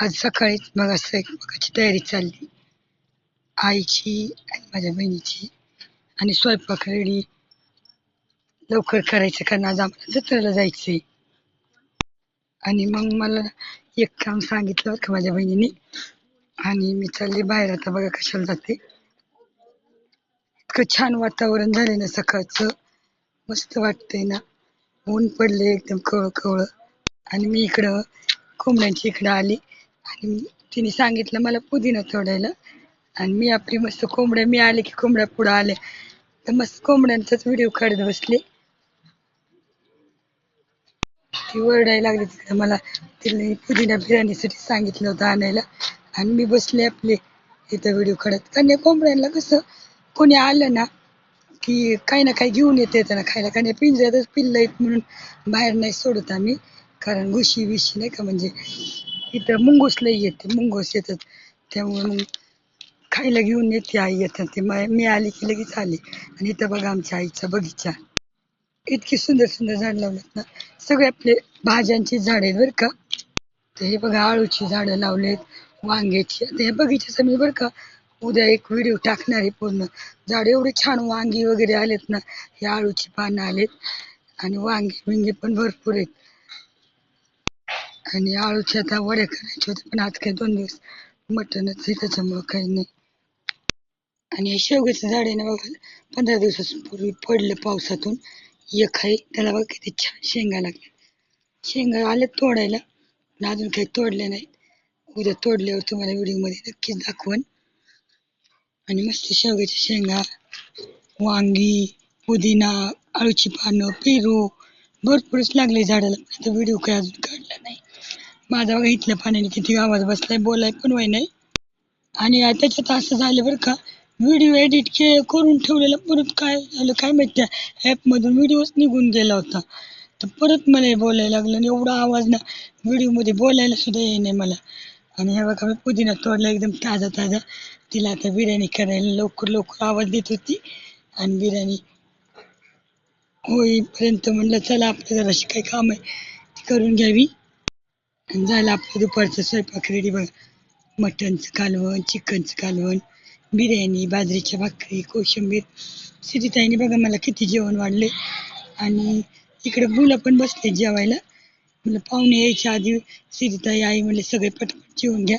आज सकाळीच मग स्वयंपाकाची तयारी चालली आईची आणि माझ्या बहिणीची आणि स्वयंपाक रेडी लवकर करायचं कारण आज आम्हाला जत्रेला जायचंय. आणि मग मला एक काम सांगितलं का माझ्या बहिणीने आणि मी चालली बाहेर आता बघा कशाला जाते. इतकं छान वातावरण झाले ना सकाळचं, मस्त वाटतंय ना. ऊन पडले एकदम कवळ कवळ आणि मी इकडं कोंबड्यांची इकडं आली आणि तिने सांगितलं मला पुदिना तोडायला आणि मी आपली मस्त कोंबड्या मी आले की कोंबड्या पुढं आल्या तर मस्त कोंबड्यांचाच व्हिडिओ काढत बसले. ती ओरडायला लागली तिकडे मला तिने पुदिना बिर्याणीसाठी सांगितलं होतं आणायला आणि मी बसले आपले इथं व्हिडिओ काढत. कारण या कोंबड्यांना कसं कोणी आलं ना की काही ना काही घेऊन येते त्यांना खायला, कारण या पिंजऱ्यातच पिल्लं आहेत म्हणून बाहेर नाही सोडत आम्ही. कारण घुशी विशी नाही का, म्हणजे इथं मुंगूस लई येते, मुंगूस येतात त्यामुळे मग खायला घेऊन येते आई येतात ते मी आली की लगेच आली. आणि इथं बघा आमच्या आईचा बगीचा, इतकी सुंदर सुंदर झाड लावलेत ना, सगळे आपले भाज्यांची झाड आहेत बरं का. तर हे बघा आळूची झाडं लावलेत, वांग्याची. आता हे बगीच्याचं मी बरं का उद्या एक व्हिडिओ टाकणार आहे पूर्ण. झाड एवढे छान वांगी वगैरे आलेत ना, हे आळूची पानं आलेत आणि वांगे बिंगे पण भरपूर आहेत. आणि आळूच्या आता वड्या करायच्या होत्या पण आज काही 2 दिवस मटणच आहे त्याच्यामुळं काही नाही. आणि हे शेवग्याचं झाड आहे ना बघा, 15 दिवसापूर्वी पडलं पावसातून. एक आहे त्याला बघा किती छान शेंगा लागल्या. शेंगा आल्यात तोडायला पण अजून काही तोडल्या नाहीत. उद्या तोडल्यावर तुम्हाला व्हिडिओमध्ये नक्कीच दाखवन. आणि मस्त शेवग्याच्या शेंगा, वांगी, पुदिना, आळूची पानं, पेरू भरपूरच लागले झाडाला. आता व्हिडिओ काही अजून काढला नाही. माझा बघा इथल्या पाण्याने किती आवाज बसलाय, बोलाय पण वय नाही. आणि त्याच्यात असं झालं बरं का, व्हिडिओ एडिट करून ठेवलेला परत काय झालं काय माहिती, त्या ॲपमधून व्हिडिओच निघून गेला होता. तर परत मला हे बोलायला लागलं आणि एवढा आवाज ना व्हिडिओमध्ये बोलायला सुद्धा येई नाही मला. आणि हे बघा मी पुदिना तोडला एकदम ताजा ताजा. तिला आता बिर्याणी करायला लवकर लवकर आवाज देत होती आणि बिर्याणी होईपर्यंत म्हणलं चला आपलं जराशी काही काम आहे ती करून घ्यावी. आणि झालं आपलं दुपारचं स्वयंपाक रेडी बघा. मटणचं कालवण, चिकनचं कालवण, बिर्याणी, बाजरीच्या भाकरी, कोशिंबीर. सिरीताईने बघा मला किती जेवण वाढले. आणि इकडे मुलं पण बसले जेवायला. म्हणलं पाहुणे यायच्या आधी सिरीताई आई म्हणले सगळे पटपट जेवून घ्या,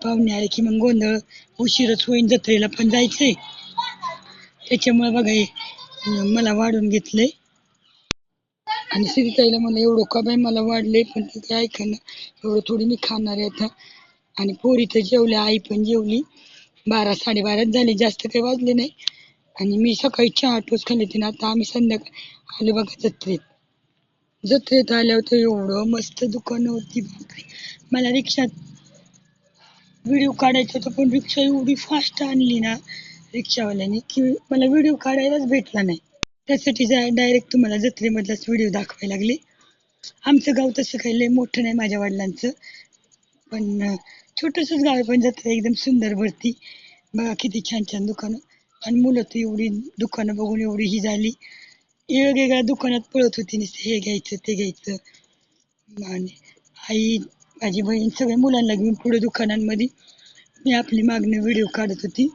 पाहुणे आले की मग गोंधळ उशीरच होईन, जत्रेला पण जायचंय. त्याच्यामुळे बघा हे मला वाढून घेतलंय. आणि सिरीताईला मला एवढं का बाई मला वाढलंय पण ती काय ऐकणं, एवढं थोडी मी खाणार आहे आता. आणि पोरी तर जेवल्या, आई पण जेवली. 12-12:30 झाले, जास्त काही वाजले नाही. आणि मी सकाळी चहा टोस्ट खाल्ली होती ना, आता आम्ही संध्याकाळी आलो बघा जत्रेत. जत्रेत आल्यावर तर एवढं मस्त दुकानं होती बापरे. मला रिक्षात व्हिडिओ काढायचा होता पण रिक्षा एवढी फास्ट आणली ना रिक्षावाल्याने की मला व्हिडिओ काढायलाच भेटला नाही. त्यासाठी डायरेक्ट तुम्हाला जत्रेमधलाच व्हिडिओ दाखवायला लागले. आमचं गाव तसं काही लय मोठं नाही माझ्या वडिलांचं, पण छोटंसंच गाव आहे, पण जत्रा एकदम सुंदर भरती. बघा किती छान छान दुकानं. आणि मुलं तर एवढी दुकानं बघून एवढी ही झाली, वेगवेगळ्या दुकानात पळत होती नुसते हे घ्यायचं ते घ्यायचं. आणि आई माझी बहीण सगळ्या मुलांना घेऊन पुढे दुकानांमध्ये मी आपली मागणं व्हिडिओ काढत होती.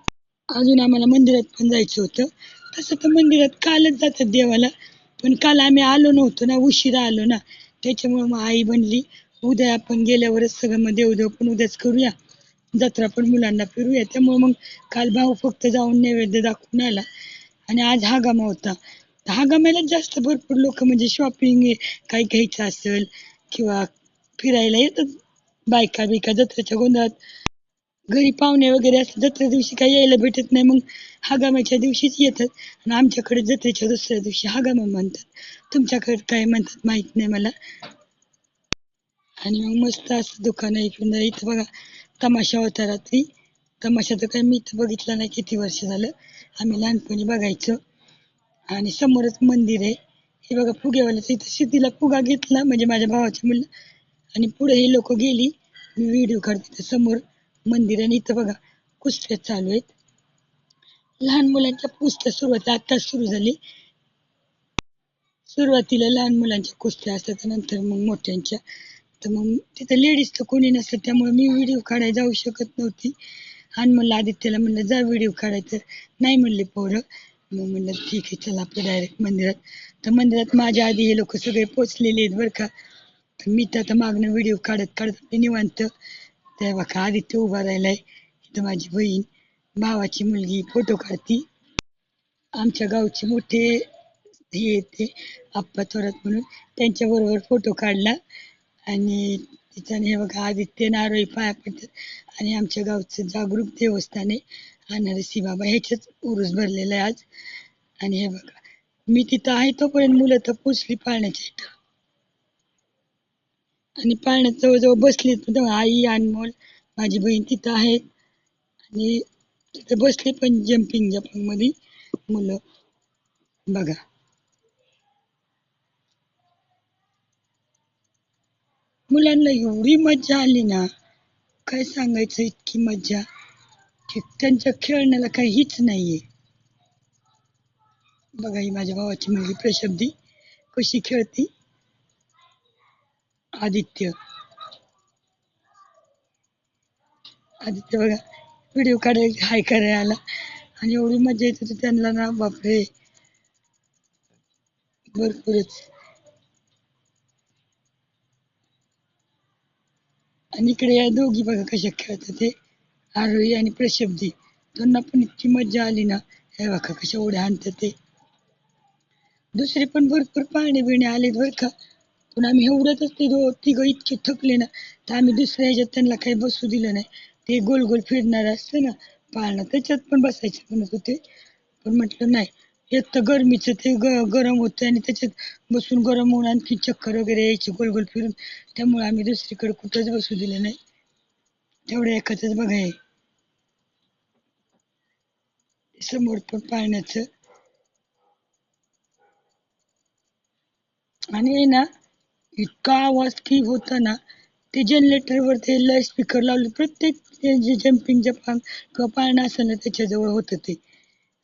अजून आम्हाला मंदिरात पण जायचं होतं. तसं तर मंदिरात कालच जातात देवाला, पण काल आम्ही आलो नव्हतो ना, उशिरा आलो ना, त्याच्यामुळे मग आई म्हणली उद्या आपण गेल्यावरच सगळं मग देव पण उद्याच करूया, जत्रा पण मुलांना फिरूया. त्यामुळे मग काल भाऊ फक्त जाऊन नैवेद्य दाखवून आला आणि आज हागामा होता. हागाम्यालाच जास्त भरपूर लोक म्हणजे शॉपिंग काही घ्यायचं असेल किंवा फिरायला येतात बायका बिका जत्रेच्या गोंधळात. घरी पाहुणे वगैरे असतात जत्रे दिवशी काही यायला भेटत नाही, मग हागाम्याच्या दिवशीच येतात. आणि आमच्याकडे जत्रेच्या दुसऱ्या दिवशी हागामा म्हणतात, तुमच्याकडे काय म्हणतात माहित नाही मला. आणि मग मस्त असं दुकान आहे इथं बघा. तमाशा होता रात्री, तमाशा तर काही मी तर बघितला नाही किती वर्ष झालं, आम्ही लहानपणी बघायचो. आणि समोरच मंदिर आहे. हे बघा फुगेवाल्याचं इथं शेतीला फुगा घेतला म्हणजे माझ्या भावाच्या मुलं आणि पुढे हे लोक गेली. मी व्हिडिओ काढते समोर मंदिर आणि इथं बघा कुस्त्या चालू आहेत. लहान मुलांच्या कुस्त्या सुरुवात आत्ताच सुरू झाली. सुरुवातीला लहान मुलांच्या कुस्त्या असतात नंतर मग मोठ्यांच्या. तर मग तिथं लेडीज तर कोणी नसतं, त्यामुळे मी व्हिडिओ काढायला जाऊ शकत नव्हती. आणि म्हणलं आदित्यला म्हणलं जा व्हिडिओ काढायचं, नाही म्हणले पोरं. मग म्हणलं ठीक आहे चला आपलं डायरेक्ट मंदिरात. तर मंदिरात माझ्या आधी हे लोक सगळे पोचलेले आहेत बरं का. तर मी तर आता मागणं व्हिडिओ काढत काढत आपली निवांत. त्या बघा आदित्य उभा राहिलाय, इथं माझी बहीण, भावाची मुलगी फोटो काढती. आमच्या गावचे मोठे हे येते आप्पा थोरात म्हणून, त्यांच्या बरोबर फोटो काढला. आणि तिच्याने हे बघा आदित्य नारळी पाया पडतात. आणि आमच्या गावचं जागरूक देवस्थान आहे अनारसी बाबा, ह्याच्याच उरूस भरलेला आहे आज. आणि हे बघा मी तिथं आहे तोपर्यंत मुलं तर पोचली पाळण्याच्या इथं. आणि पाळण्यात जवळजवळ बसली तेव्हा आई अनमोल माझी बहीण तिथं आहेत. आणि तिथे बसले पण जम्पिंग मध्ये मुलं बघा. मुलांना एवढी मज्जा आली ना, काय सांगायचं, इतकी मज्जा की त्यांच्या खेळण्याला काही हीच नाहीये. बघा ही माझ्या भावाची मुलगी प्रशब्दी कशी खेळती. आदित्य आदित्य बघा व्हिडिओ काढायला हाय करायला आला. आणि एवढी मज्जा येत होती त्यांना ना, बापरे भरपूरच. आणि इकडे या दोघी बघा कशा खेळतात, ते आरोही आणि प्रशब्दी, त्यांना पण इतकी मज्जा आली ना. हे बघा कशा उड्या आणतात ते. दुसरे पण भरपूर पाहुणे बिणे आलेत बरं का. पण आम्ही एवढ्यातच ते तिघं इतके थकले ना, तर आम्ही दुसऱ्या ह्याच्यात त्यांना काही बसू दिलं नाही. ते गोल गोल फिरणार असतं ना पाळणं, त्याच्यात पण बसायचे म्हणत होते. पण म्हटलं नाही, एक तर गरमीचं ते गरम होतं आणि त्याच्यात बसून गरम होऊन आणखी चक्कर वगैरे यायची गोल गोल फिरून. त्यामुळे आम्ही दुसरीकडे कुठंच बसू दिलं नाही. तेवढ्या एकाच बघा हे समोर पण पाळण्याचं. आणि आहे ना, इतका आवाज की होता ना, ते जनरेटरवर ते स्पीकर लावले प्रत्येक ते जे जम्पिंग जपांग किंवा पाळणं असेल ना त्याच्याजवळ होतं ते.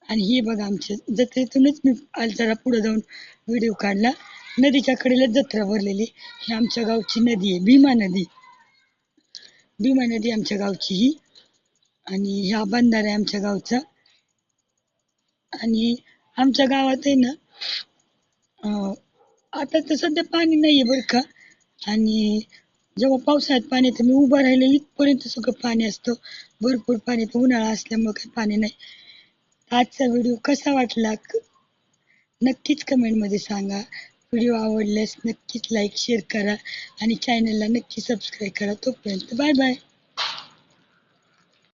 आणि हे बघा आमच्या जत्रेतूनच मी आज जरा पुढे जाऊन व्हिडिओ काढला. नदीच्या कडेला जत्रा भरलेली. ही आमच्या गावची नदी आहे, भीमा नदी. भीमा नदी आमच्या गावची ही. आणि ह्या बंधारा आहे आमच्या गावचा. आणि आमच्या गावात आहे ना, आता तर सध्या पाणी नाहीये बरं का. आणि जेव्हा पावसाळ्यात पाणी येतं मी उभं राहिले इथपर्यंत सगळं पाणी असतं. भरपूर पाणी, तर उन्हाळा असल्यामुळे काही पाणी नाही. आजचा व्हिडिओ कसा वाटला नक्कीच कमेंटमध्ये सांगा. व्हिडिओ आवडल्यास नक्कीच लाईक शेअर करा आणि चॅनलला नक्की सबस्क्राईब करा. तोपर्यंत बाय बाय.